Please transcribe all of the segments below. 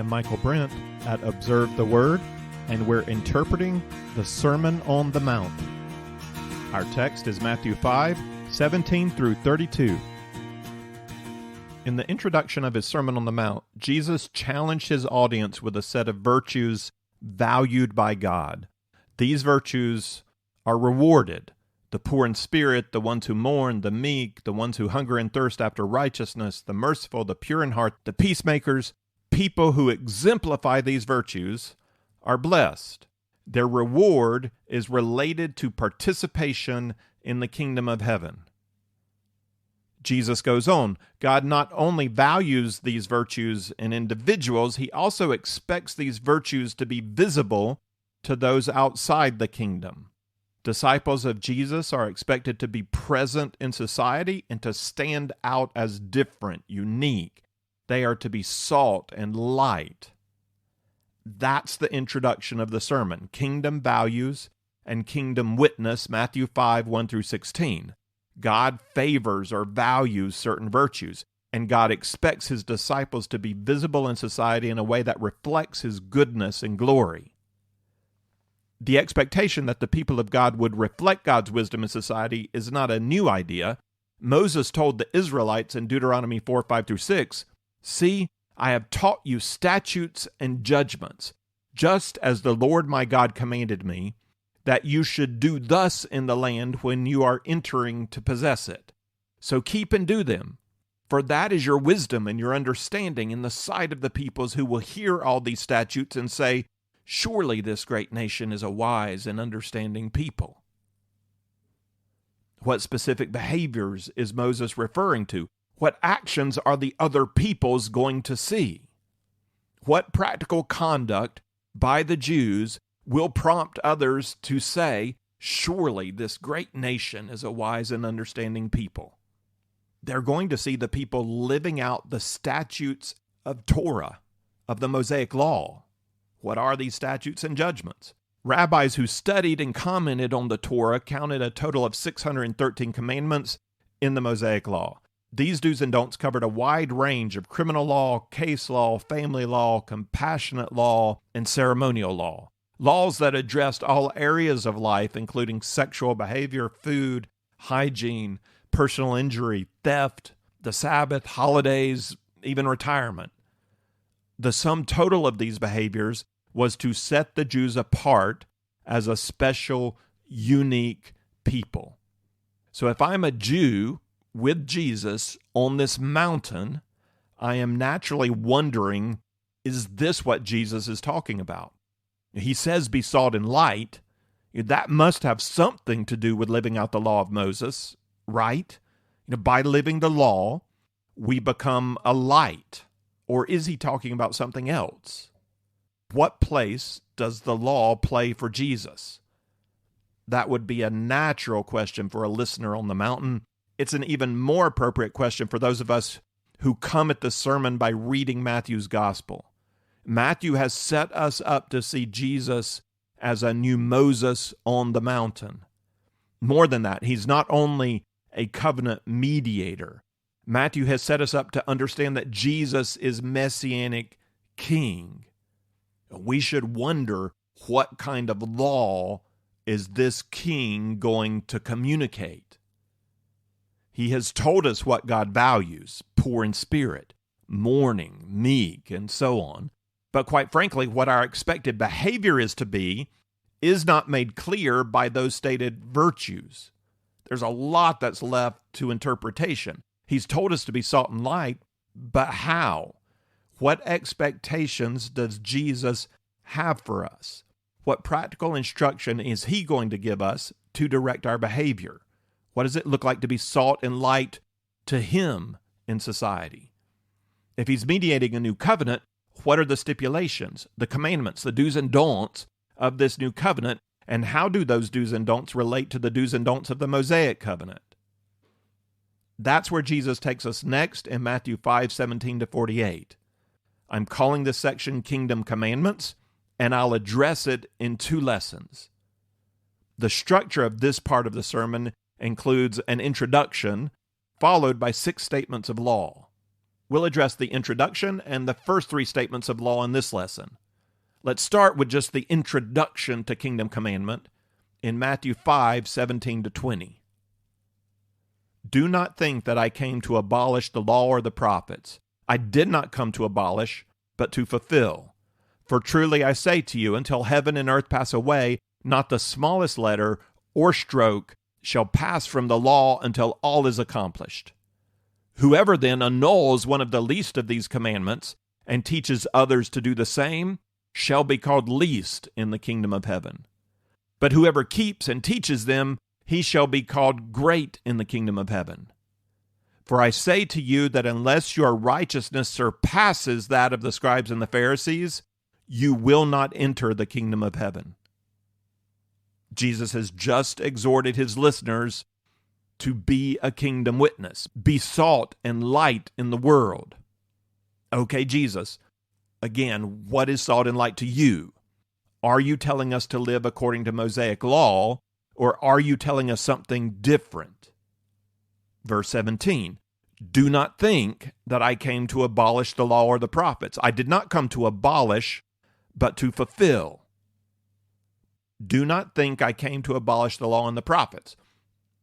am Michael Brent at Observe the Word, and we're interpreting the Sermon on the Mount. Our text is Matthew 5:17 through 32. In the introduction of his Sermon on the Mount, Jesus challenged his audience with a set of virtues valued by God. These virtues are rewarded: the poor in spirit, the ones who mourn, the meek, the ones who hunger and thirst after righteousness, the merciful, the pure in heart, the peacemakers. People who exemplify these virtues are blessed. Their reward is related to participation in the kingdom of heaven. Jesus goes on, God not only values these virtues in individuals, he also expects these virtues to be visible to those outside the kingdom. Disciples of Jesus are expected to be present in society and to stand out as different, unique. They are to be salt and light. That's the introduction of the sermon: kingdom values and kingdom witness, Matthew 5:1 through 16. God favors or values certain virtues, and God expects his disciples to be visible in society in a way that reflects his goodness and glory. The expectation that the people of God would reflect God's wisdom in society is not a new idea. Moses told the Israelites in Deuteronomy 4:5 through 6, "See, I have taught you statutes and judgments, just as the Lord my God commanded me, that you should do thus in the land when you are entering to possess it. So keep and do them, for that is your wisdom and your understanding in the sight of the peoples who will hear all these statutes and say, 'Surely this great nation is a wise and understanding people.'" What specific behaviors is Moses referring to? What actions are the other peoples going to see? What practical conduct by the Jews will prompt others to say, "Surely this great nation is a wise and understanding people"? They're going to see the people living out the statutes of Torah, of the Mosaic Law. What are these statutes and judgments? Rabbis who studied and commented on the Torah counted a total of 613 commandments in the Mosaic Law. These do's and don'ts covered a wide range of criminal law, case law, family law, compassionate law, and ceremonial law. Laws that addressed all areas of life, including sexual behavior, food, hygiene, personal injury, theft, the Sabbath, holidays, even retirement. The sum total of these behaviors was to set the Jews apart as a special, unique people. So if I'm a Jew with Jesus on this mountain, I am naturally wondering, is this what Jesus is talking about? He says, "Be salt and light." That must have something to do with living out the law of Moses, right? By living the law, we become a light. Or is he talking about something else? What place does the law play for Jesus? That would be a natural question for a listener on the mountain. It's an even more appropriate question for those of us who come at the sermon by reading Matthew's gospel. Matthew has set us up to see Jesus as a new Moses on the mountain. More than that, he's not only a covenant mediator. Matthew has set us up to understand that Jesus is Messianic King. We should wonder, what kind of law is this king going to communicate? He has told us what God values: poor in spirit, mourning, meek, and so on. But quite frankly, what our expected behavior is to be is not made clear by those stated virtues. There's a lot that's left to interpretation. He's told us to be salt and light, but how? What expectations does Jesus have for us? What practical instruction is he going to give us to direct our behavior? What does it look like to be salt and light to him in society? If he's mediating a new covenant, what are the stipulations, the commandments, the do's and don'ts of this new covenant, and how do those do's and don'ts relate to the do's and don'ts of the Mosaic covenant? That's where Jesus takes us next in Matthew 5:17 to 48. I'm calling this section Kingdom Commandments, and I'll address it in 2 lessons. The structure of this part of the sermon includes an introduction followed by 6 statements of law. We'll address the introduction and the first three statements of law in this lesson. Let's start with just the introduction to kingdom commandment in Matthew 5:17-20. Do not think that I came to abolish the law or the prophets. I did not come to abolish, but to fulfill. For truly I say to you, until heaven and earth pass away, not the smallest letter or stroke shall pass from the law until all is accomplished. Whoever then annuls one of the least of these commandments and teaches others to do the same shall be called least in the kingdom of heaven. But whoever keeps and teaches them, he shall be called great in the kingdom of heaven. For I say to you that unless your righteousness surpasses that of the scribes and the Pharisees, you will not enter the kingdom of heaven. Jesus has just exhorted his listeners to be a kingdom witness, be salt and light in the world. Okay, Jesus, again, what is salt and light to you? Are you telling us to live according to Mosaic law, or are you telling us something different? Verse 17, do not think that I came to abolish the law or the prophets. I did not come to abolish, but to fulfill. Do not think I came to abolish the law and the prophets.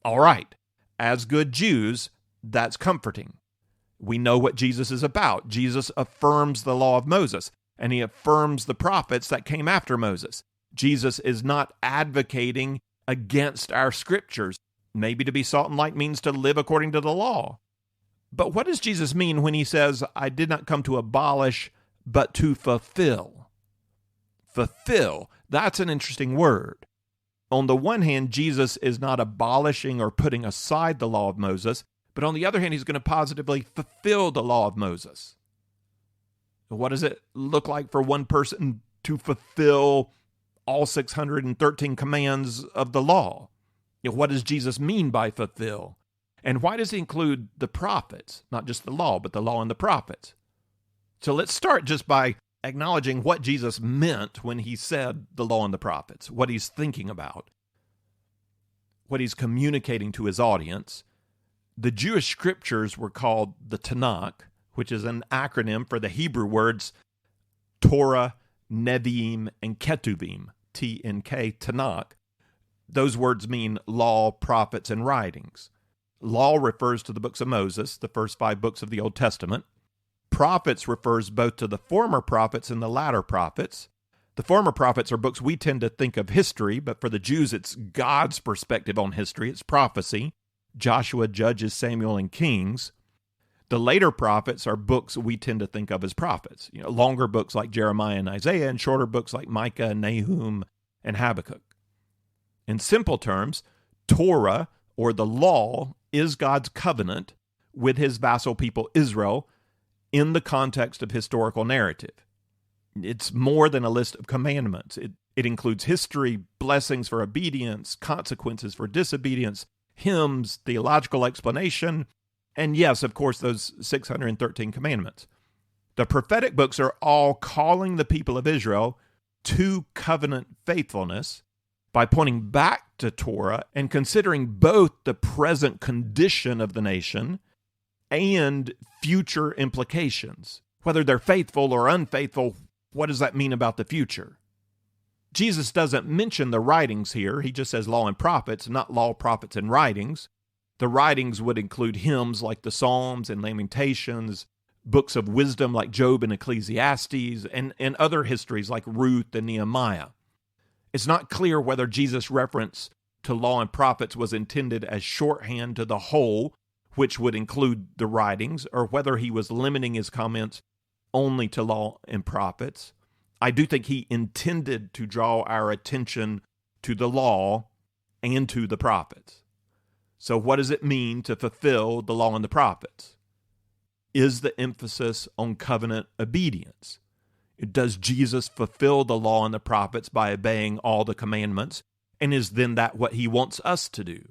All right, as good Jews, that's comforting. We know what Jesus is about. Jesus affirms the law of Moses, and he affirms the prophets that came after Moses. Jesus is not advocating against our scriptures. Maybe to be salt and light means to live according to the law. But what does Jesus mean when he says, I did not come to abolish, but to fulfill? Fulfill, that's an interesting word. On the one hand, Jesus is not abolishing or putting aside the law of Moses, but on the other hand, he's going to positively fulfill the law of Moses. What does it look like for one person to fulfill all 613 commands of the law? What does Jesus mean by fulfill? And why does he include the prophets? Not just the law, but the law and the prophets. So let's start just by acknowledging what Jesus meant when he said the law and the prophets, what he's thinking about, what he's communicating to his audience. The Jewish scriptures were called the Tanakh, which is an acronym for the Hebrew words Torah, Nevi'im, and Ketuvim, T-N-K, Tanakh. Those words mean law, prophets, and writings. Law refers to the books of Moses, the first 5 books of the Old Testament. Prophets refers both to the former prophets and the latter prophets. The former prophets are books we tend to think of history, but for the Jews, it's God's perspective on history. It's prophecy. Joshua, Judges, Samuel, and Kings. The later prophets are books we tend to think of as prophets. Longer books like Jeremiah and Isaiah, and shorter books like Micah, Nahum, and Habakkuk. In simple terms, Torah, or the law, is God's covenant with his vassal people Israel in the context of historical narrative. It's more than a list of commandments. It includes history, blessings for obedience, consequences for disobedience, hymns, theological explanation, and yes, of course, those 613 commandments. The prophetic books are all calling the people of Israel to covenant faithfulness by pointing back to Torah and considering both the present condition of the nation and future implications. Whether they're faithful or unfaithful, what does that mean about the future? Jesus doesn't mention the writings here. He just says law and prophets, not law, prophets, and writings. The writings would include hymns like the Psalms and Lamentations, books of wisdom like Job and Ecclesiastes, and other histories like Ruth and Nehemiah. It's not clear whether Jesus' reference to law and prophets was intended as shorthand to the whole, which would include the writings, or whether he was limiting his comments only to law and prophets. I do think he intended to draw our attention to the law and to the prophets. So what does it mean to fulfill the law and the prophets? Is the emphasis on covenant obedience? Does Jesus fulfill the law and the prophets by obeying all the commandments? And is then that what he wants us to do?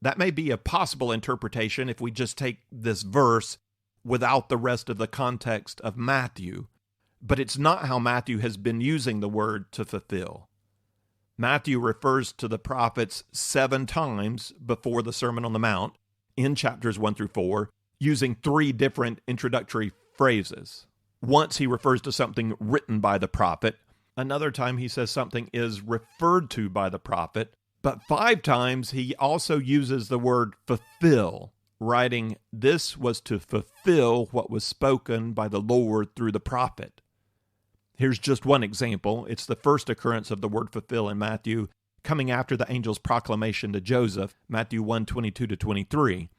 That may be a possible interpretation if we just take this verse without the rest of the context of Matthew, but it's not how Matthew has been using the word to fulfill. Matthew refers to the prophets 7 times before the Sermon on the Mount in chapters 1 through 4, using 3 different introductory phrases. Once he refers to something written by the prophet. Another time he says something is referred to by the prophet. But 5 times he also uses the word fulfill, writing, "This was to fulfill what was spoken by the Lord through the prophet." Here's just one example. It's the first occurrence of the word fulfill in Matthew, coming after the angel's proclamation to Joseph, Matthew 1:22-23.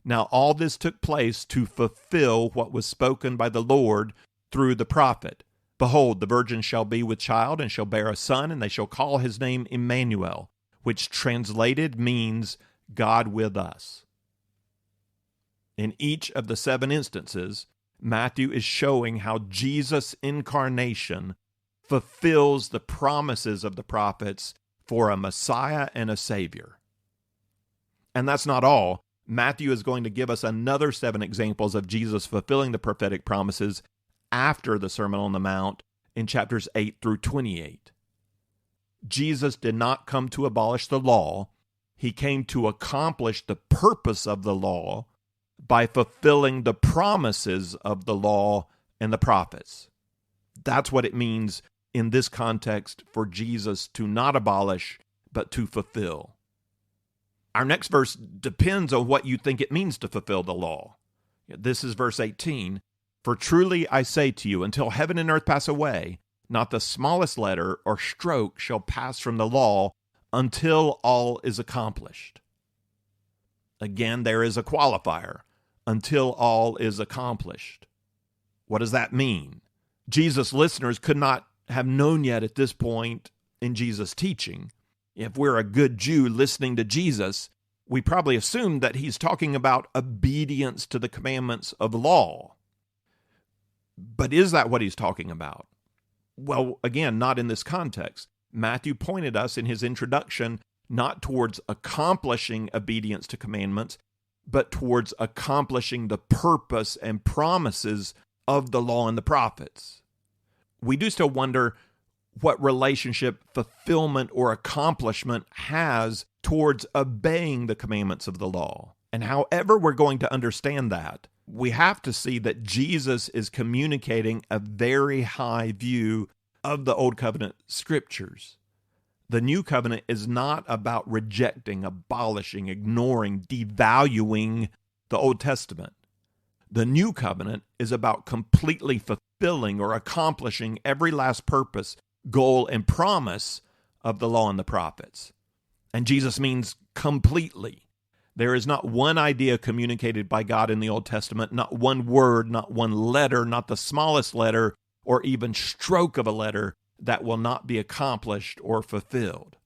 Now all this took place to fulfill what was spoken by the Lord through the prophet. "Behold, the virgin shall be with child and shall bear a son, and they shall call his name Emmanuel," which translated means God with us. In each of the 7 instances, Matthew is showing how Jesus' incarnation fulfills the promises of the prophets for a Messiah and a Savior. And that's not all. Matthew is going to give us another 7 examples of Jesus fulfilling the prophetic promises after the Sermon on the Mount in chapters 8-28. Jesus did not come to abolish the law. He came to accomplish the purpose of the law by fulfilling the promises of the law and the prophets. That's what it means in this context for Jesus to not abolish, but to fulfill. Our next verse depends on what you think it means to fulfill the law. This is verse 18. "For truly I say to you, until heaven and earth pass away, not the smallest letter or stroke shall pass from the law until all is accomplished." Again, there is a qualifier. Until all is accomplished. What does that mean? Jesus' listeners could not have known yet at this point in Jesus' teaching. If we're a good Jew listening to Jesus, we probably assume that he's talking about obedience to the commandments of law. But is that what he's talking about? Well, again, not in this context. Matthew pointed us in his introduction not towards accomplishing obedience to commandments, but towards accomplishing the purpose and promises of the law and the prophets. We do still wonder what relationship fulfillment or accomplishment has towards obeying the commandments of the law. And however we're going to understand that, we have to see that Jesus is communicating a very high view of the Old Covenant scriptures. The New Covenant is not about rejecting, abolishing, ignoring, devaluing the Old Testament. The New Covenant is about completely fulfilling or accomplishing every last purpose, goal, and promise of the law and the prophets. And Jesus means completely. There is not one idea communicated by God in the Old Testament, not one word, not one letter, not the smallest letter, or even stroke of a letter that will not be accomplished or fulfilled.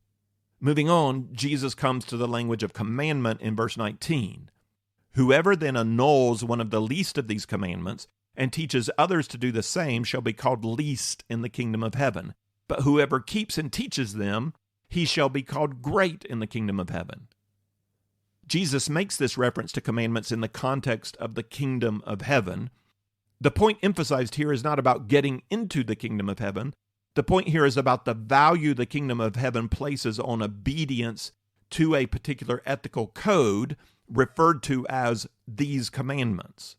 Moving on, Jesus comes to the language of commandment in verse 19. Whoever then annuls one of the least of these commandments and teaches others to do the same shall be called least in the kingdom of heaven. But whoever keeps and teaches them, he shall be called great in the kingdom of heaven. Jesus makes this reference to commandments in the context of the kingdom of heaven. The point emphasized here is not about getting into the kingdom of heaven. The point here is about the value the kingdom of heaven places on obedience to a particular ethical code referred to as these commandments.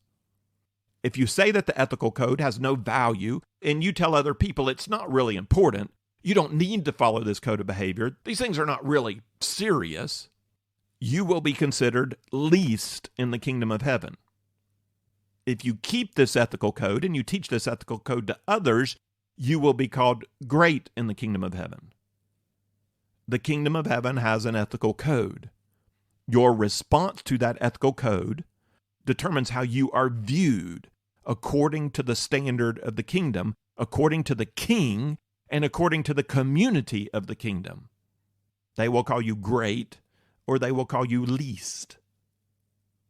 If you say that the ethical code has no value and you tell other people it's not really important, you don't need to follow this code of behavior, these things are not really serious, you will be considered least in the kingdom of heaven. If you keep this ethical code and you teach this ethical code to others, you will be called great in the kingdom of heaven. The kingdom of heaven has an ethical code. Your response to that ethical code determines how you are viewed according to the standard of the kingdom, according to the king, and according to the community of the kingdom. They will call you great, or they will call you least.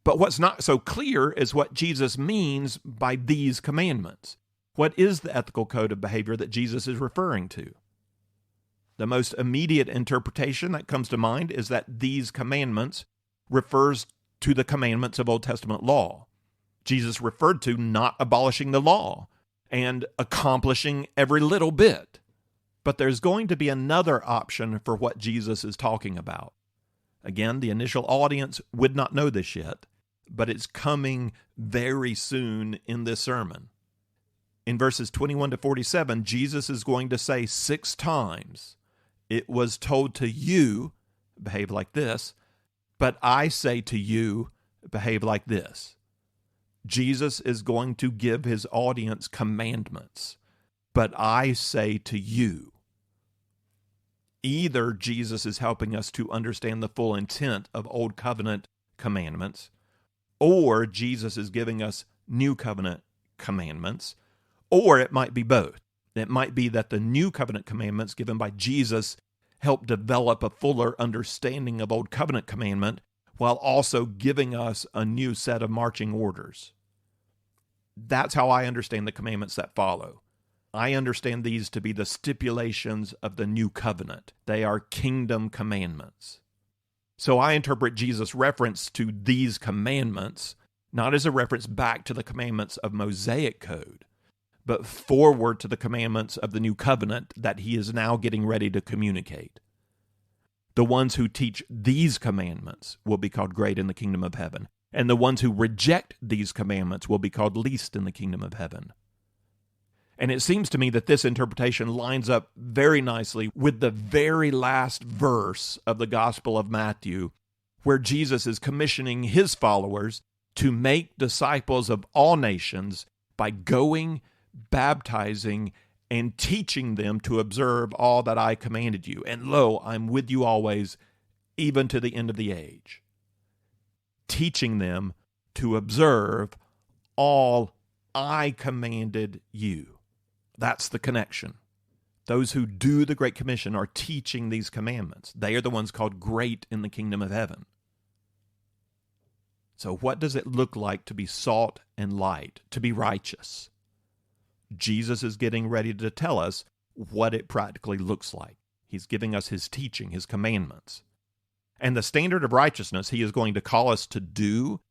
But what's not so clear is what Jesus means by these commandments. What is the ethical code of behavior that Jesus is referring to? The most immediate interpretation that comes to mind is that these commandments refers to the commandments of Old Testament law. Jesus referred to not abolishing the law and accomplishing every little bit. But there's going to be another option for what Jesus is talking about. Again, the initial audience would not know this yet. but it's coming very soon in this sermon. In verses 21 to 47, Jesus is going to say 6 times, "It was told to you, behave like this, but I say to you, behave like this." Jesus is going to give his audience commandments, but I say to you. Either Jesus is helping us to understand the full intent of Old Covenant commandments, or Jesus is giving us New Covenant commandments, or it might be both. It might be that the New Covenant commandments given by Jesus help develop a fuller understanding of Old Covenant commandment while also giving us a new set of marching orders. That's how I understand the commandments that follow. I understand these to be the stipulations of the New Covenant. They are kingdom commandments. So I interpret Jesus' reference to these commandments not as a reference back to the commandments of Mosaic code, but forward to the commandments of the New Covenant that he is now getting ready to communicate. The ones who teach these commandments will be called great in the kingdom of heaven, and the ones who reject these commandments will be called least in the kingdom of heaven. And it seems to me that this interpretation lines up very nicely with the very last verse of the Gospel of Matthew, where Jesus is commissioning his followers to make disciples of all nations by going, baptizing, and teaching them to observe all that I commanded you. And lo, I'm with you always, even to the end of the age. Teaching them to observe all I commanded you. That's the connection. Those who do the Great Commission are teaching these commandments. They are the ones called great in the kingdom of heaven. So what does it look like to be salt and light, to be righteous? Jesus is getting ready to tell us what it practically looks like. He's giving us his teaching, his commandments. And the standard of righteousness he is going to call us to do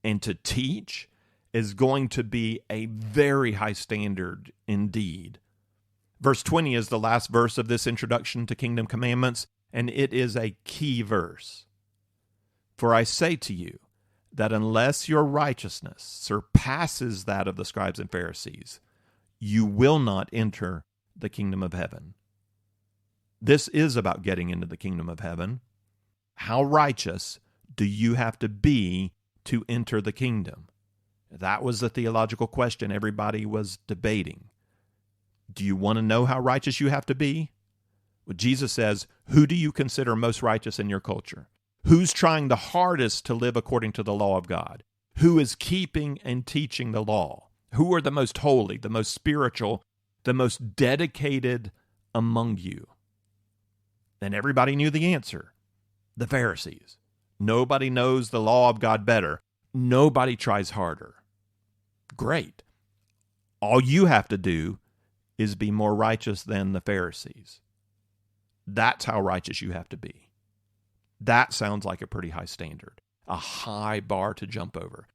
and to teach is going to be a very high standard indeed. Verse 20 is the last verse of this introduction to kingdom commandments, and it is a key verse. "For I say to you that unless your righteousness surpasses that of the scribes and Pharisees, you will not enter the kingdom of heaven." This is about getting into the kingdom of heaven. How righteous do you have to be to enter the kingdom? That was the theological question everybody was debating. Do you want to know how righteous you have to be? Well, Jesus says, who do you consider most righteous in your culture? Who's trying the hardest to live according to the law of God? Who is keeping and teaching the law? Who are the most holy, the most spiritual, the most dedicated among you? And everybody knew the answer. The Pharisees. Nobody knows the law of God better. Nobody tries harder. Great. All you have to do is be more righteous than the Pharisees. That's how righteous you have to be. That sounds like a pretty high standard, a high bar to jump over.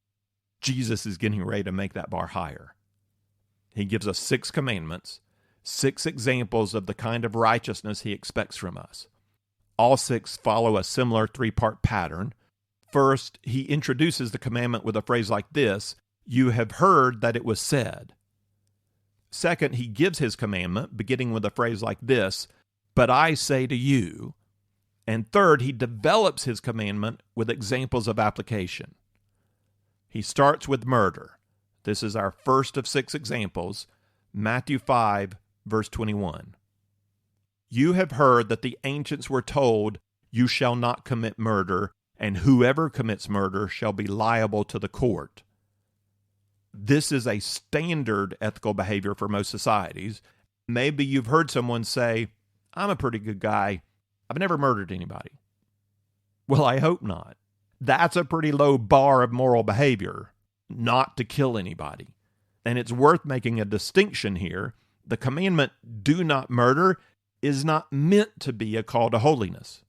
Jesus is getting ready to make that bar higher. He gives us 6 commandments, 6 examples of the kind of righteousness he expects from us. All 6 follow a similar 3-part pattern. First, he introduces the commandment with a phrase like this, "You have heard that it was said." Second, he gives his commandment, beginning with a phrase like this, "But I say to you." And third, he develops his commandment with examples of application. He starts with murder. This is our first of 6 examples, Matthew 5, verse 21. "You have heard that the ancients were told, 'You shall not commit murder, and whoever commits murder shall be liable to the court.'" This is a standard ethical behavior for most societies. Maybe you've heard someone say, "I'm a pretty good guy. I've never murdered anybody." Well, I hope not. That's a pretty low bar of moral behavior, not to kill anybody. And it's worth making a distinction here. The commandment, "Do not murder," is not meant to be a call to holiness.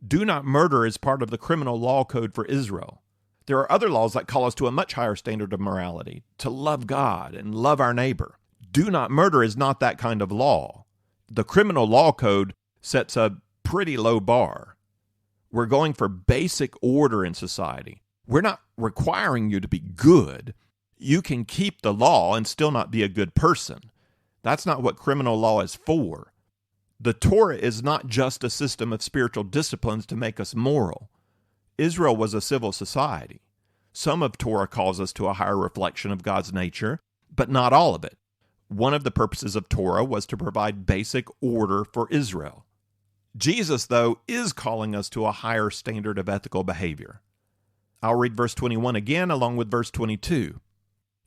Do not murder is part of the criminal law code for Israel. There are other laws that call us to a much higher standard of morality, to love God and love our neighbor. Do not murder is not that kind of law. The criminal law code sets a pretty low bar. We're going for basic order in society. We're not requiring you to be good. You can keep the law and still not be a good person. That's not what criminal law is for. The Torah is not just a system of spiritual disciplines to make us moral. Israel was a civil society. Some of Torah calls us to a higher reflection of God's nature, but not all of it. One of the purposes of Torah was to provide basic order for Israel. Jesus, though, is calling us to a higher standard of ethical behavior. I'll read verse 21 again along with verse 22.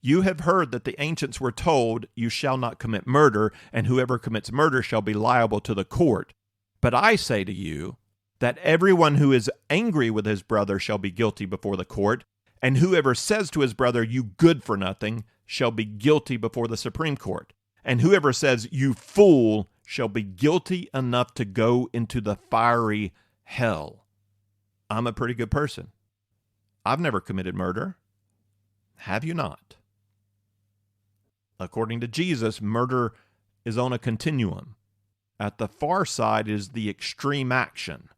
You have heard that the ancients were told, you shall not commit murder, and whoever commits murder shall be liable to the court. But I say to you that everyone who is angry with his brother shall be guilty before the court, and whoever says to his brother, you good for nothing, shall be guilty before the Supreme Court. And whoever says, you fool, shall be guilty enough to go into the fiery hell. I'm a pretty good person. I've never committed murder. Have you not? According to Jesus, murder is on a continuum. At the far side is the extreme action.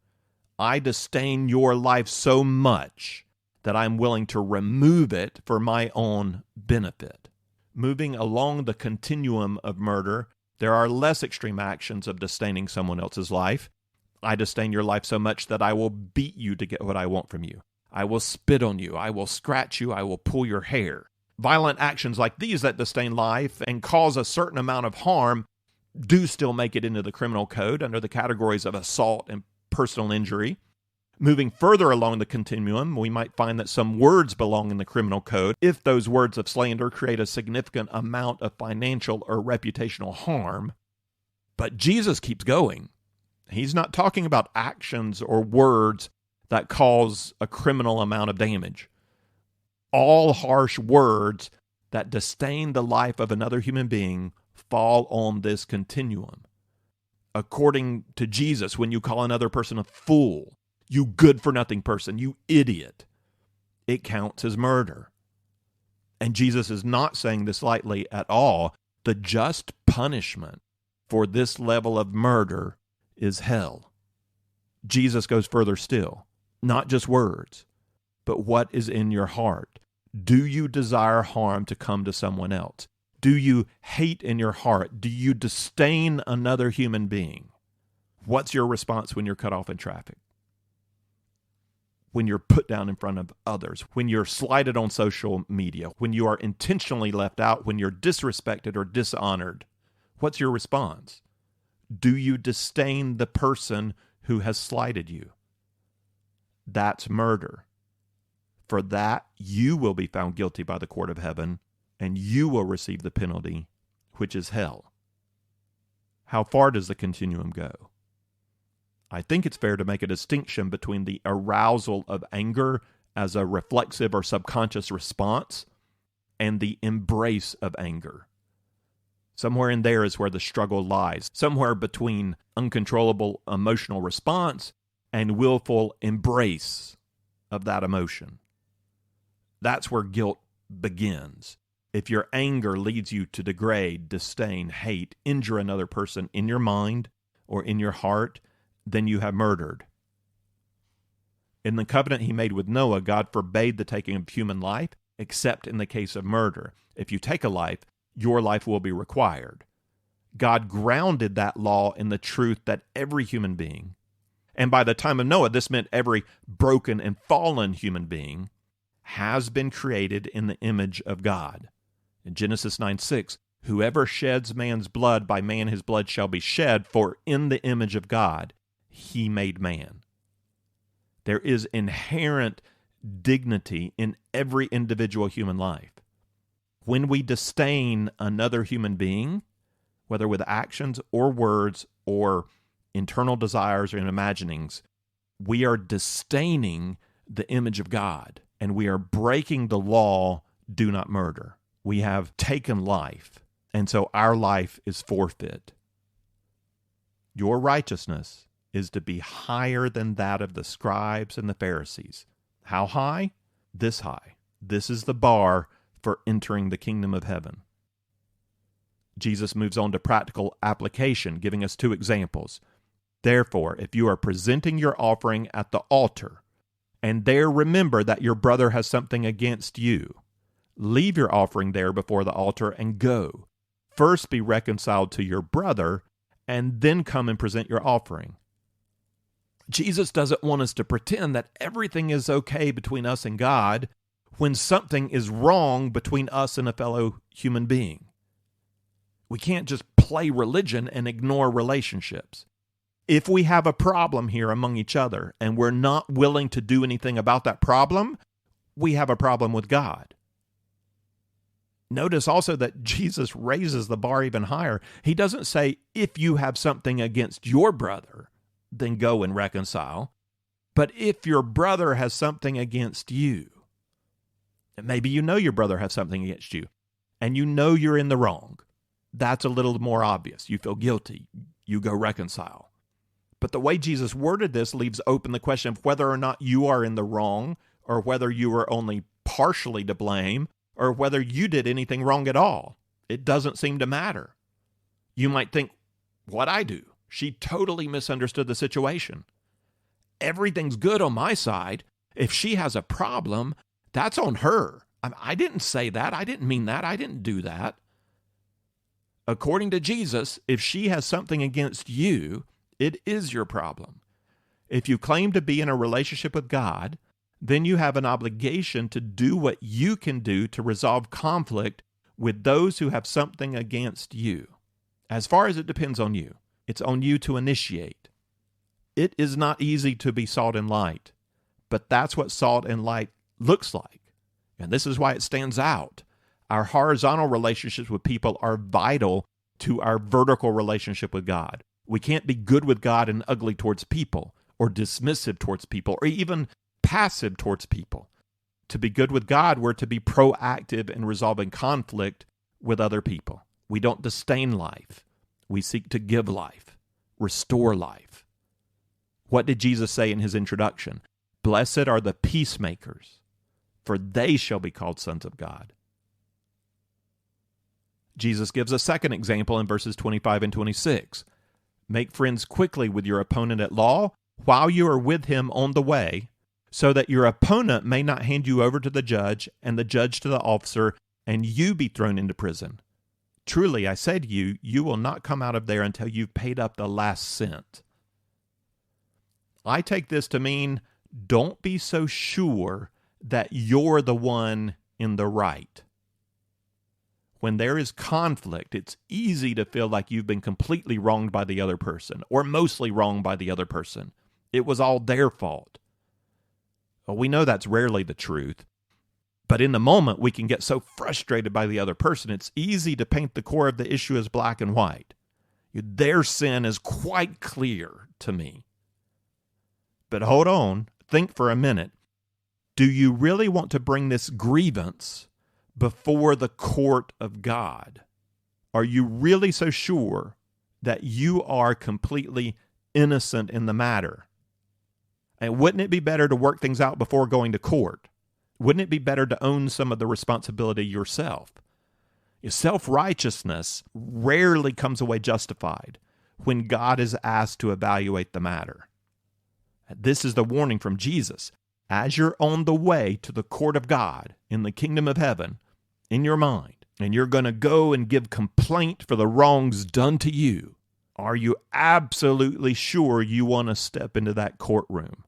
I disdain your life so much that I'm willing to remove it for my own benefit. Moving along the continuum of murder, there are less extreme actions of disdaining someone else's life. I disdain your life so much that I will beat you to get what I want from you. I will spit on you. I will scratch you. I will pull your hair. Violent actions like these that disdain life and cause a certain amount of harm do still make it into the criminal code under the categories of assault and personal injury. Moving further along the continuum, we might find that some words belong in the criminal code if those words of slander create a significant amount of financial or reputational harm. But Jesus keeps going. He's not talking about actions or words that cause a criminal amount of damage. All harsh words that disdain the life of another human being fall on this continuum. According to Jesus, when you call another person a fool, you good-for-nothing person, you idiot, it counts as murder. And Jesus is not saying this lightly at all. The just punishment for this level of murder is hell. Jesus goes further still. Not just words, but what is in your heart. Do you desire harm to come to someone else? Do you hate in your heart? Do you disdain another human being? What's your response when you're cut off in traffic? When you're put down in front of others? When you're slighted on social media? When you are intentionally left out? When you're disrespected or dishonored? What's your response? Do you disdain the person who has slighted you? That's murder. For that, you will be found guilty by the court of heaven, and you will receive the penalty, which is hell. How far does the continuum go? I think it's fair to make a distinction between the arousal of anger as a reflexive or subconscious response and the embrace of anger. Somewhere in there is where the struggle lies, somewhere between uncontrollable emotional response and willful embrace of that emotion. That's where guilt begins. If your anger leads you to degrade, disdain, hate, injure another person in your mind or in your heart, then you have murdered. In the covenant he made with Noah, God forbade the taking of human life, except in the case of murder. If you take a life, your life will be required. God grounded that law in the truth that every human being, and by the time of Noah, this meant every broken and fallen human being, has been created in the image of God. In Genesis 9:6, whoever sheds man's blood, by man his blood shall be shed, for in the image of God he made man. There is inherent dignity in every individual human life. When we disdain another human being, whether with actions or words or internal desires or imaginings, we are disdaining the image of God, and we are breaking the law, do not murder. We have taken life, and so our life is forfeit. Your righteousness is to be higher than that of the scribes and the Pharisees. How high? This high. This is the bar for entering the kingdom of heaven. Jesus moves on to practical application, giving us two examples. Therefore, if you are presenting your offering at the altar, and there remember that your brother has something against you. Leave your offering there before the altar and go. First be reconciled to your brother, and then come and present your offering. Jesus doesn't want us to pretend that everything is okay between us and God when something is wrong between us and a fellow human being. We can't just play religion and ignore relationships. If we have a problem here among each other and we're not willing to do anything about that problem, we have a problem with God. Notice also that Jesus raises the bar even higher. He doesn't say, if you have something against your brother, then go and reconcile. But if your brother has something against you, and maybe you know your brother has something against you, and you know you're in the wrong, that's a little more obvious. You feel guilty. You go reconcile. But the way Jesus worded this leaves open the question of whether or not you are in the wrong, or whether you are only partially to blame, or whether you did anything wrong at all. It doesn't seem to matter. You might think, what'd I do? She totally misunderstood the situation. Everything's good on my side. If she has a problem, that's on her. I didn't say that. I didn't mean that. I didn't do that. According to Jesus, if she has something against you, it is your problem. If you claim to be in a relationship with God, then you have an obligation to do what you can do to resolve conflict with those who have something against you. As far as it depends on you, it's on you to initiate. It is not easy to be salt and light, but that's what salt and light looks like. And this is why it stands out. Our horizontal relationships with people are vital to our vertical relationship with God. We can't be good with God and ugly towards people, or dismissive towards people, or even passive towards people. To be good with God, we're to be proactive in resolving conflict with other people. We don't disdain life. We seek to give life, restore life. What did Jesus say in his introduction? Blessed are the peacemakers, for they shall be called sons of God. Jesus gives a second example in verses 25 and 26. Make friends quickly with your opponent at law while you are with him on the way, so that your opponent may not hand you over to the judge, and the judge to the officer, and you be thrown into prison. Truly, I say to you, you will not come out of there until you've paid up the last cent. I take this to mean, don't be so sure that you're the one in the right. When there is conflict, it's easy to feel like you've been completely wronged by the other person, or mostly wronged by the other person. It was all their fault. Well, we know that's rarely the truth, but in the moment we can get so frustrated by the other person, it's easy to paint the core of the issue as black and white. Their sin is quite clear to me. But hold on, think for a minute. Do you really want to bring this grievance before the court of God? Are you really so sure that you are completely innocent in the matter? And wouldn't it be better to work things out before going to court? Wouldn't it be better to own some of the responsibility yourself? Self-righteousness rarely comes away justified when God is asked to evaluate the matter. This is the warning from Jesus. As you're on the way to the court of God in the kingdom of heaven, in your mind, and you're going to go and give complaint for the wrongs done to you, are you absolutely sure you want to step into that courtroom?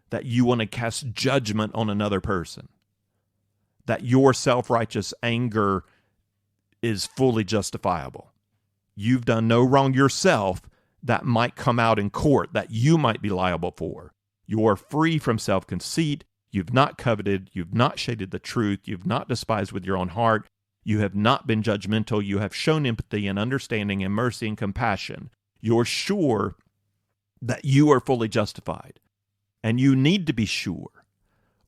That you want to cast judgment on another person? That your self-righteous anger is fully justifiable? You've done no wrong yourself that might come out in court that you might be liable for. You're free from self-conceit. You've not coveted. You've not shaded the truth. You've not despised with your own heart. You have not been judgmental. You have shown empathy and understanding and mercy and compassion. You're sure that you are fully justified. And you need to be sure,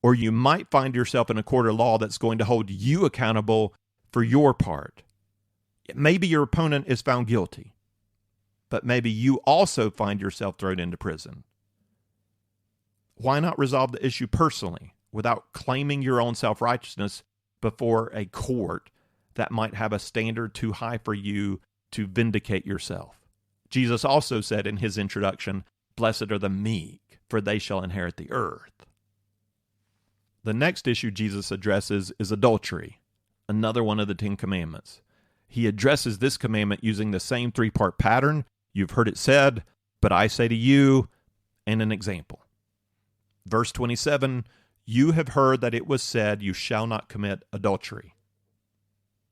or you might find yourself in a court of law that's going to hold you accountable for your part. Maybe your opponent is found guilty, but maybe you also find yourself thrown into prison. Why not resolve the issue personally without claiming your own self-righteousness before a court that might have a standard too high for you to vindicate yourself? Jesus also said in his introduction, "Blessed are the meek, for they shall inherit the earth." The next issue Jesus addresses is adultery, another one of the 10 commandments. He addresses this commandment using the same 3-part pattern. You've heard it said, but I say to you, and an example. Verse 27, you have heard that it was said, you shall not commit adultery.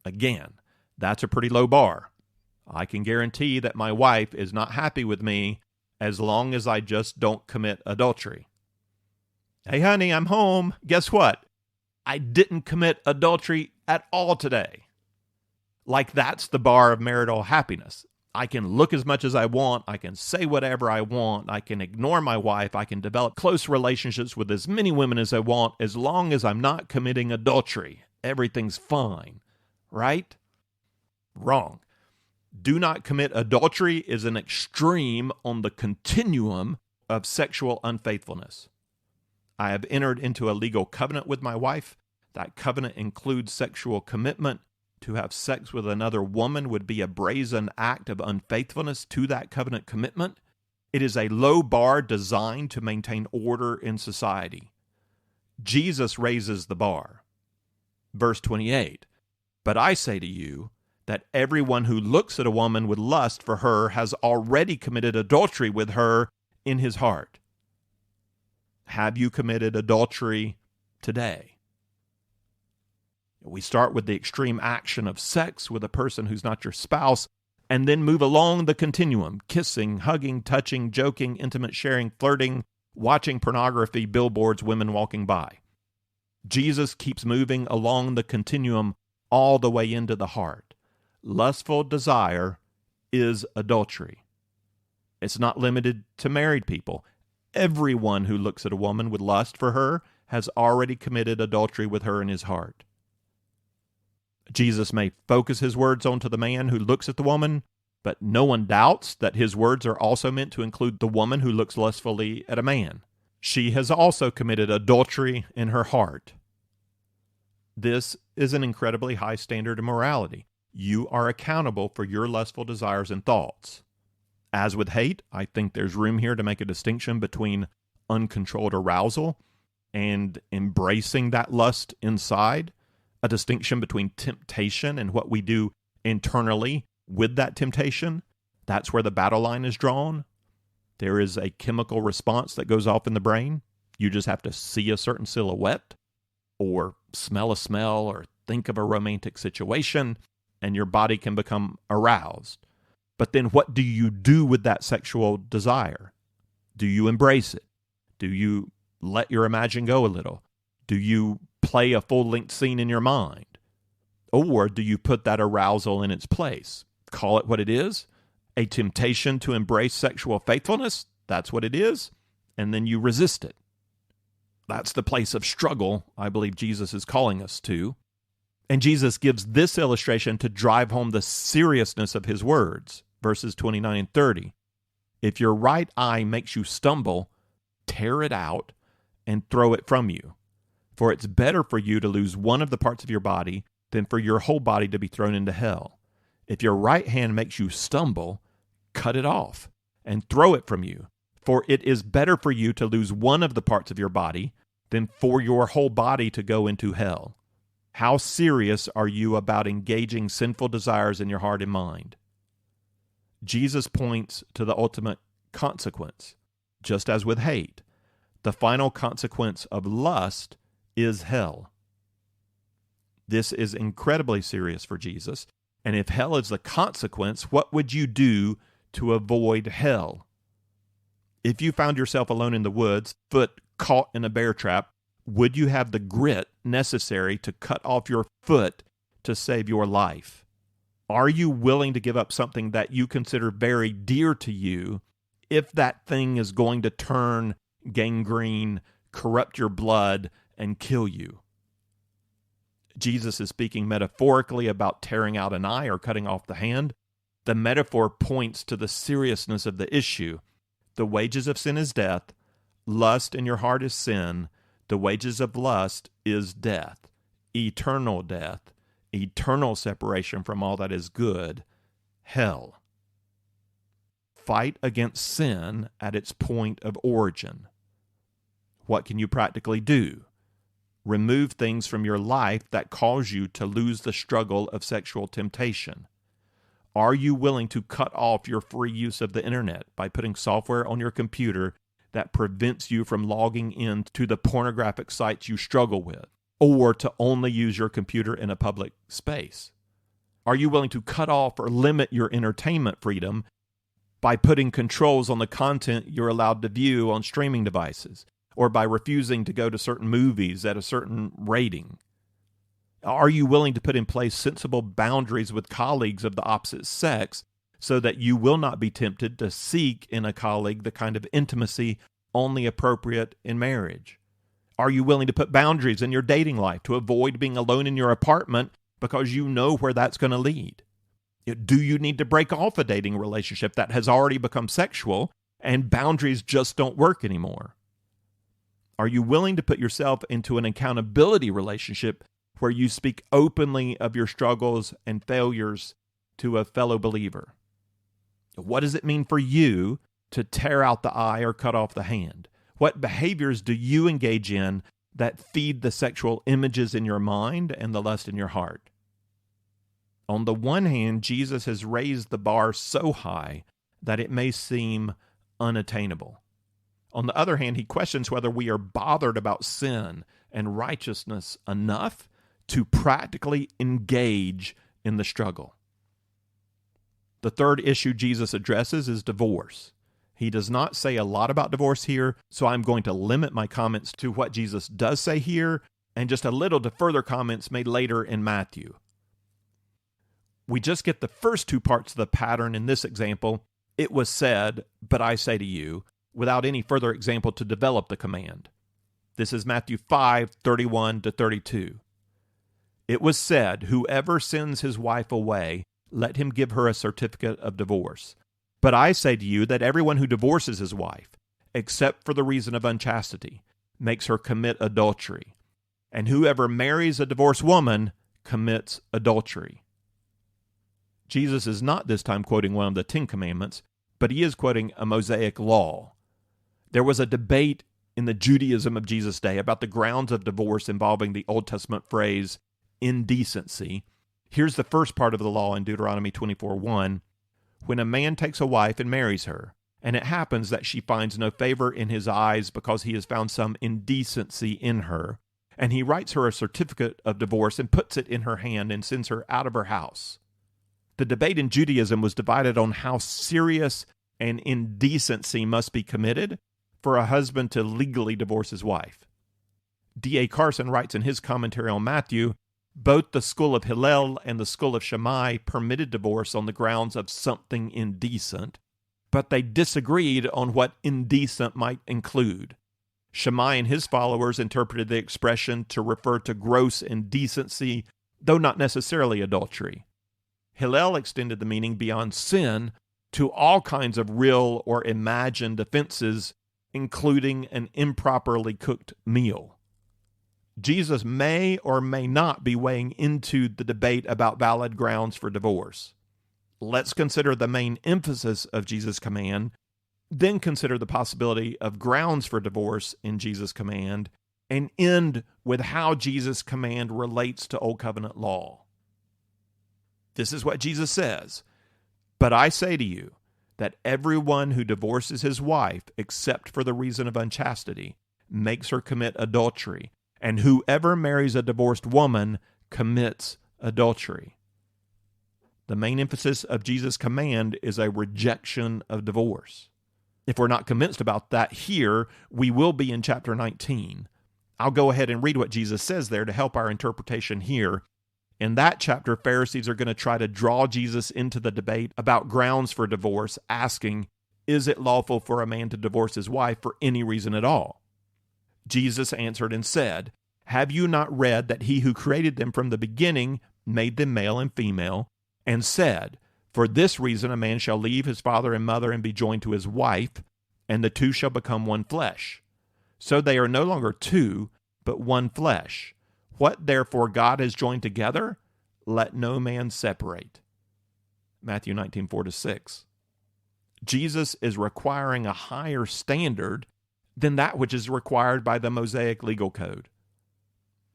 Again, that's a pretty low bar. I can guarantee that my wife is not happy with me as long as I just don't commit adultery. Hey, honey, I'm home. Guess what? I didn't commit adultery at all today. Like that's the bar of marital happiness. I can look as much as I want. I can say whatever I want. I can ignore my wife. I can develop close relationships with as many women as I want as long as I'm not committing adultery. Everything's fine, right? Wrong. Do not commit adultery is an extreme on the continuum of sexual unfaithfulness. I have entered into a legal covenant with my wife. That covenant includes sexual commitment. To have sex with another woman would be a brazen act of unfaithfulness to that covenant commitment. It is a low bar designed to maintain order in society. Jesus raises the bar. Verse 28, but I say to you that everyone who looks at a woman with lust for her has already committed adultery with her in his heart. Have you committed adultery today? We start with the extreme action of sex with a person who's not your spouse, and then move along the continuum, kissing, hugging, touching, joking, intimate sharing, flirting, watching pornography, billboards, women walking by. Jesus keeps moving along the continuum all the way into the heart. Lustful desire is adultery. It's not limited to married people. Everyone who looks at a woman with lust for her has already committed adultery with her in his heart. Jesus may focus his words onto the man who looks at the woman, but no one doubts that his words are also meant to include the woman who looks lustfully at a man. She has also committed adultery in her heart. This is an incredibly high standard of morality. You are accountable for your lustful desires and thoughts. As with hate, I think there's room here to make a distinction between uncontrolled arousal and embracing that lust inside, a distinction between temptation and what we do internally with that temptation. That's where the battle line is drawn. There is a chemical response that goes off in the brain. You just have to see a certain silhouette or smell a smell or think of a romantic situation, and your body can become aroused. But then what do you do with that sexual desire? Do you embrace it? Do you let your imagination go a little? Do you play a full-length scene in your mind? Or do you put that arousal in its place? Call it what it is, a temptation to embrace sexual faithfulness. That's what it is. And then you resist it. That's the place of struggle I believe Jesus is calling us to. And Jesus gives this illustration to drive home the seriousness of his words. Verses 29 and 30. If your right eye makes you stumble, tear it out and throw it from you. For it's better for you to lose one of the parts of your body than for your whole body to be thrown into hell. If your right hand makes you stumble, cut it off and throw it from you. For it is better for you to lose one of the parts of your body than for your whole body to go into hell. How serious are you about engaging sinful desires in your heart and mind? Jesus points to the ultimate consequence. Just as with hate, the final consequence of lust is hell. This is incredibly serious for Jesus. And if hell is the consequence, what would you do to avoid hell? If you found yourself alone in the woods, foot caught in a bear trap, would you have the grit necessary to cut off your foot to save your life? Are you willing to give up something that you consider very dear to you if that thing is going to turn gangrene, corrupt your blood, and kill you? Jesus is speaking metaphorically about tearing out an eye or cutting off the hand. The metaphor points to the seriousness of the issue. The wages of sin is death. Lust in your heart is sin. The wages of lust is death, eternal death, eternal separation from all that is good, hell. Fight against sin at its point of origin. What can you practically do? Remove things from your life that cause you to lose the struggle of sexual temptation. Are you willing to cut off your free use of the internet by putting software on your computer that prevents you from logging in to the pornographic sites you struggle with, or to only use your computer in a public space? Are you willing to cut off or limit your entertainment freedom by putting controls on the content you're allowed to view on streaming devices, or by refusing to go to certain movies at a certain rating? Are you willing to put in place sensible boundaries with colleagues of the opposite sex so that you will not be tempted to seek in a colleague the kind of intimacy only appropriate in marriage? Are you willing to put boundaries in your dating life to avoid being alone in your apartment because you know where that's going to lead? Do you need to break off a dating relationship that has already become sexual and boundaries just don't work anymore? Are you willing to put yourself into an accountability relationship where you speak openly of your struggles and failures to a fellow believer? What does it mean for you to tear out the eye or cut off the hand? What behaviors do you engage in that feed the sexual images in your mind and the lust in your heart? On the one hand, Jesus has raised the bar so high that it may seem unattainable. On the other hand, he questions whether we are bothered about sin and righteousness enough to practically engage in the struggle. The third issue Jesus addresses is divorce. He does not say a lot about divorce here, so I'm going to limit my comments to what Jesus does say here and just a little to further comments made later in Matthew. We just get the first two parts of the pattern in this example. It was said, but I say to you, without any further example to develop the command. This is Matthew 5:31-32. It was said, whoever sends his wife away, let him give her a certificate of divorce. But I say to you that everyone who divorces his wife, except for the reason of unchastity, makes her commit adultery. And whoever marries a divorced woman commits adultery. Jesus is not this time quoting one of the Ten Commandments, but he is quoting a Mosaic law. There was a debate in the Judaism of Jesus' day about the grounds of divorce involving the Old Testament phrase indecency. Here's the first part of the law in Deuteronomy 24:1. When a man takes a wife and marries her, and it happens that she finds no favor in his eyes because he has found some indecency in her, and he writes her a certificate of divorce and puts it in her hand and sends her out of her house. The debate in Judaism was divided on how serious an indecency must be committed for a husband to legally divorce his wife. D.A. Carson writes in his commentary on Matthew, both the school of Hillel and the school of Shammai permitted divorce on the grounds of something indecent, but they disagreed on what indecent might include. Shammai and his followers interpreted the expression to refer to gross indecency, though not necessarily adultery. Hillel extended the meaning beyond sin to all kinds of real or imagined offenses, including an improperly cooked meal. Jesus may or may not be weighing into the debate about valid grounds for divorce. Let's consider the main emphasis of Jesus' command, then consider the possibility of grounds for divorce in Jesus' command, and end with how Jesus' command relates to Old Covenant law. This is what Jesus says, but I say to you that everyone who divorces his wife, except for the reason of unchastity, makes her commit adultery, and whoever marries a divorced woman commits adultery. The main emphasis of Jesus' command is a rejection of divorce. If we're not convinced about that here, we will be in chapter 19. I'll go ahead and read what Jesus says there to help our interpretation here. In that chapter, Pharisees are going to try to draw Jesus into the debate about grounds for divorce, asking, is it lawful for a man to divorce his wife for any reason at all? Jesus answered and said, have you not read that he who created them from the beginning made them male and female, and said, for this reason a man shall leave his father and mother and be joined to his wife, and the two shall become one flesh. So they are no longer two, but one flesh. What therefore God has joined together, let no man separate. Matthew 19:4-6. Jesus is requiring a higher standard than that which is required by the Mosaic legal code.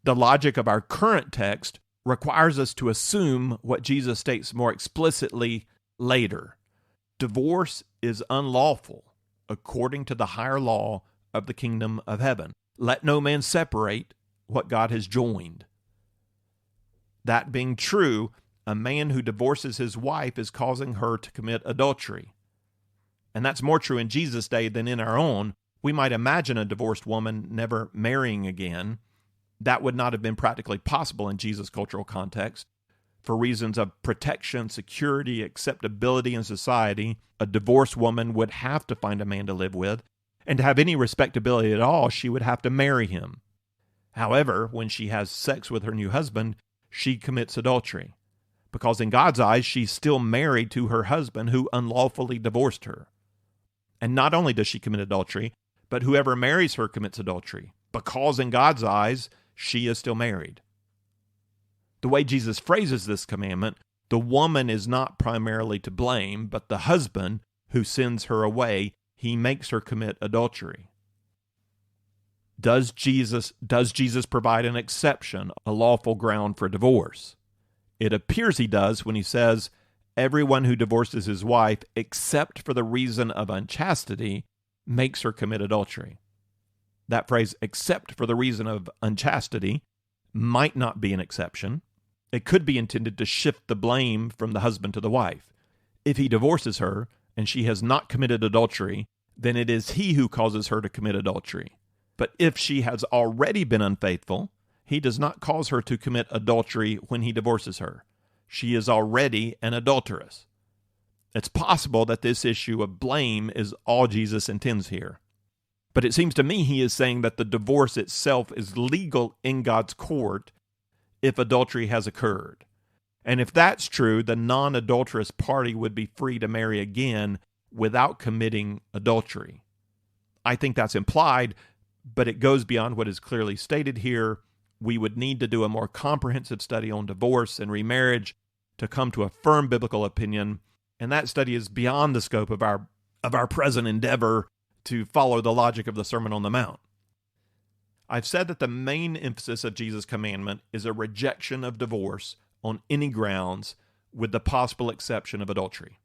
The logic of our current text requires us to assume what Jesus states more explicitly later. Divorce is unlawful according to the higher law of the kingdom of heaven. Let no man separate what God has joined. That being true, a man who divorces his wife is causing her to commit adultery. And that's more true in Jesus' day than in our own. We might imagine a divorced woman never marrying again. That would not have been practically possible in Jesus' cultural context. For reasons of protection, security, acceptability in society, a divorced woman would have to find a man to live with, and to have any respectability at all, she would have to marry him. However, when she has sex with her new husband, she commits adultery, because in God's eyes, she's still married to her husband who unlawfully divorced her. And not only does she commit adultery, but whoever marries her commits adultery, because in God's eyes, she is still married. The way Jesus phrases this commandment, the woman is not primarily to blame, but the husband who sends her away, he makes her commit adultery. Does Jesus provide an exception, a lawful ground for divorce? It appears he does when he says, everyone who divorces his wife, except for the reason of unchastity, makes her commit adultery. That phrase, except for the reason of unchastity, might not be an exception. It could be intended to shift the blame from the husband to the wife. If he divorces her and she has not committed adultery, then it is he who causes her to commit adultery. But if she has already been unfaithful, he does not cause her to commit adultery when he divorces her. She is already an adulteress. It's possible that this issue of blame is all Jesus intends here. But it seems to me he is saying that the divorce itself is legal in God's court if adultery has occurred. And if that's true, the non-adulterous party would be free to marry again without committing adultery. I think that's implied, but it goes beyond what is clearly stated here. We would need to do a more comprehensive study on divorce and remarriage to come to a firm biblical opinion, and that study is beyond the scope of our present endeavor to follow the logic of the Sermon on the Mount. I've said that the main emphasis of Jesus' commandment is a rejection of divorce on any grounds, with the possible exception of adultery.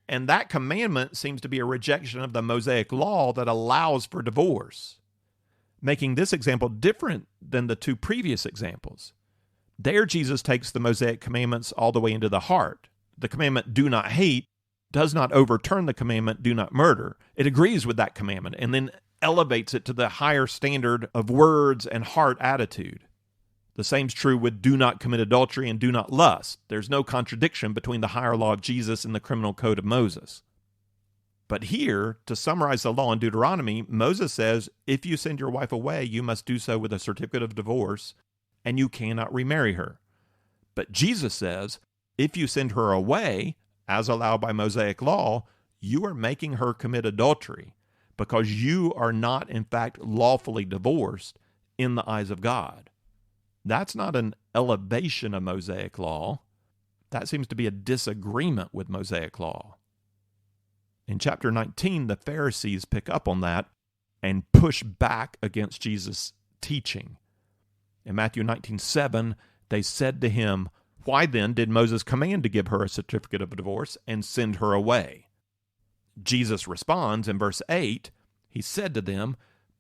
And that commandment seems to be a rejection of the Mosaic law that allows for divorce, making this example different than the two previous examples. There, Jesus takes the Mosaic commandments all the way into the heart. The commandment, do not hate, does not overturn the commandment, do not murder. It agrees with that commandment and then elevates it to the higher standard of words and heart attitude. The same's true with do not commit adultery and do not lust. There's no contradiction between the higher law of Jesus and the criminal code of Moses. But here, to summarize the law in Deuteronomy, Moses says, if you send your wife away, you must do so with a certificate of divorce, and you cannot remarry her. But Jesus says, if you send her away, as allowed by Mosaic law, you are making her commit adultery, because you are not, in fact, lawfully divorced in the eyes of God. That's not an elevation of Mosaic law. That seems to be a disagreement with Mosaic law. In chapter 19, the Pharisees pick up on that and push back against Jesus' teaching. In Matthew 19:7, they said to him, why then did Moses command to give her a certificate of divorce and send her away? Jesus responds in verse 8, he said to them,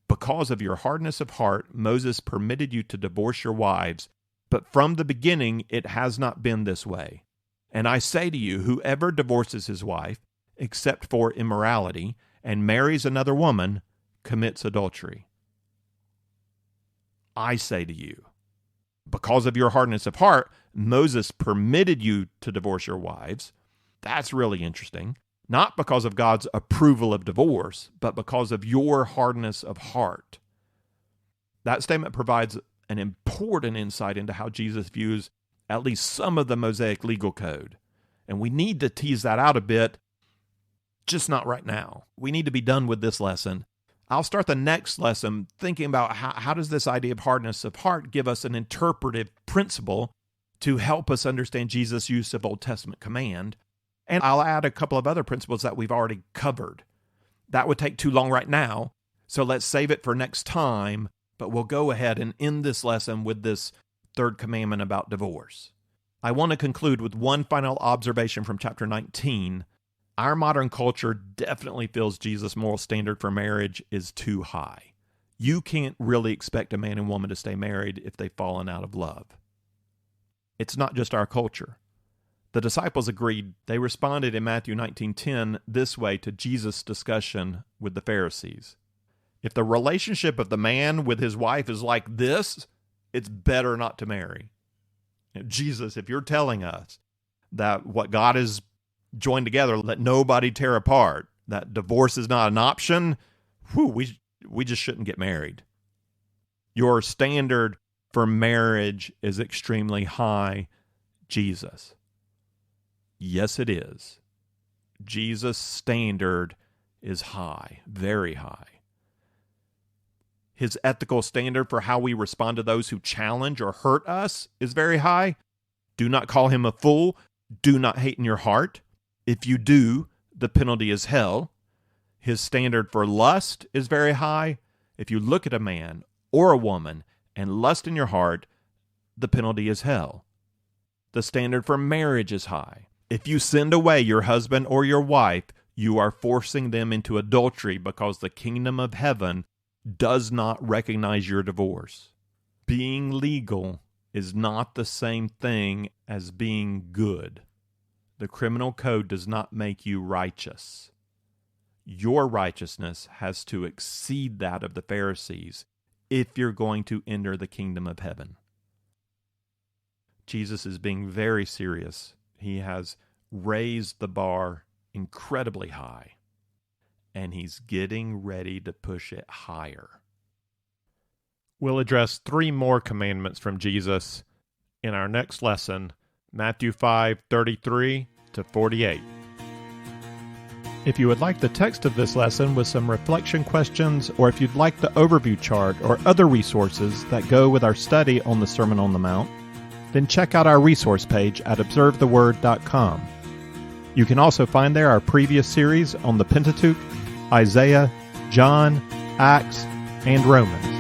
because of your hardness of heart, Moses permitted you to divorce your wives, but from the beginning it has not been this way. And I say to you, whoever divorces his wife, except for immorality, and marries another woman, commits adultery. I say to you, because of your hardness of heart, Moses permitted you to divorce your wives. That's really interesting. Not because of God's approval of divorce, but because of your hardness of heart. That statement provides an important insight into how Jesus views at least some of the Mosaic legal code. And we need to tease that out a bit, just not right now. We need to be done with this lesson. I'll start the next lesson thinking about how does this idea of hardness of heart give us an interpretive principle to help us understand Jesus' use of Old Testament command. And I'll add a couple of other principles that we've already covered. That would take too long right now, so let's save it for next time But we'll go ahead and end this lesson with this third commandment about divorce. I want to conclude with one final observation from chapter 19. Our modern culture definitely feels Jesus' moral standard for marriage is too high. You can't really expect a man and woman to stay married if they've fallen out of love. It's not just our culture. The disciples agreed. They responded in Matthew 19:10 this way to Jesus' discussion with the Pharisees. If the relationship of the man with his wife is like this, it's better not to marry. Jesus, if you're telling us that what God has joined together, let nobody tear apart, that divorce is not an option, we just shouldn't get married. Your standard for marriage is extremely high, Jesus. Yes, it is. Jesus' standard is high, very high. His ethical standard for how we respond to those who challenge or hurt us is very high. Do not call him a fool. Do not hate in your heart. If you do, the penalty is hell. His standard for lust is very high. If you look at a man or a woman and lust in your heart, the penalty is hell. The standard for marriage is high. If you send away your husband or your wife, you are forcing them into adultery because the kingdom of heaven does not recognize your divorce. Being legal is not the same thing as being good. The criminal code does not make you righteous. Your righteousness has to exceed that of the Pharisees if you're going to enter the kingdom of heaven. Jesus is being very serious. He has raised the bar incredibly high, and he's getting ready to push it higher. We'll address 3 more commandments from Jesus in our next lesson, Matthew 5:33 to 48. If you would like the text of this lesson with some reflection questions, or if you'd like the overview chart or other resources that go with our study on the Sermon on the Mount, then check out our resource page at observetheword.com. You can also find there our previous series on the Pentateuch, Isaiah, John, Acts, and Romans.